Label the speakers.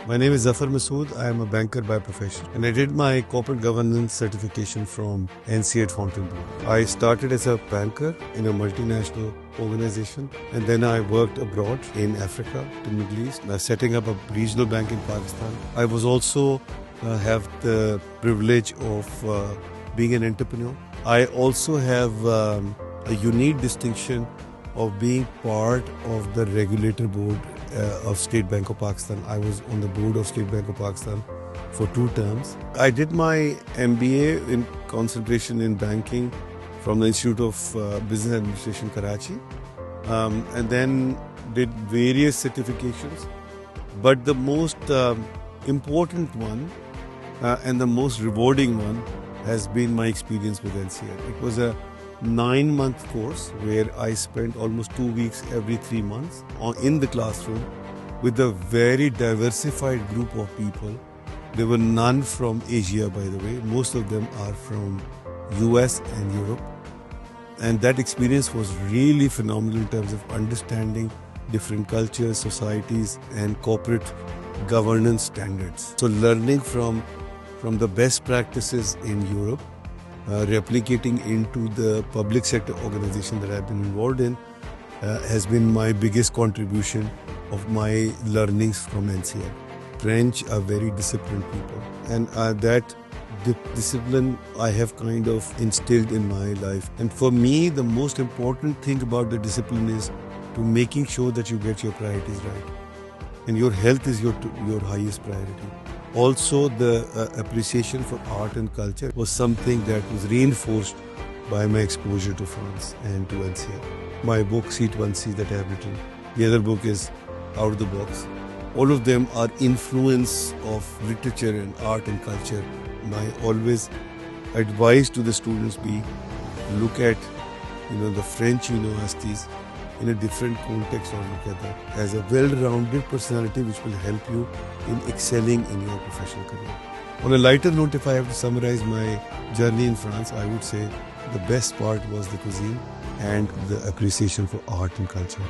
Speaker 1: My name is Zafar Masood. I am a banker by profession and I did my corporate governance certification from NCA at Fontainebleau. I started as a banker in a multinational organization and then I worked abroad in Africa, the Middle East, setting up a regional bank in Pakistan. I was also have the privilege of being an entrepreneur. I also have a unique distinction of being part of the regulator board of State Bank of Pakistan. I was on the board of State Bank of Pakistan for 2 terms. I did my MBA in concentration in banking from the Institute of Business Administration, Karachi, and then did various certifications. But the most important one and the most rewarding one has been my experience with NCA. It was a 9-month course where I spent almost 2 weeks every 3 months in the classroom with a very diversified group of people. There were none from Asia, by the way. Most of them are from US and Europe. And that experience was really phenomenal in terms of understanding different cultures, societies, and corporate governance standards. So learning from the best practices in Europe, replicating into the public sector organization that I've been involved in has been my biggest contribution of my learnings from NCA. French are very disciplined people, and that discipline I have kind of instilled in my life. And for me, the most important thing about the discipline is to making sure that you get your priorities right. And your health is your highest priority. Also, the appreciation for art and culture was something that was reinforced by my exposure to France and to NCA. My book, Seat1C, that I have written. The other book is Out of the Box. All of them are influence of literature and art and culture. My always advice to the students be, look at the French universities in a different context altogether as a well-rounded personality which will help you in excelling in your professional career. On a lighter note, if I have to summarize my journey in France, I would say the best part was the cuisine and the appreciation for art and culture.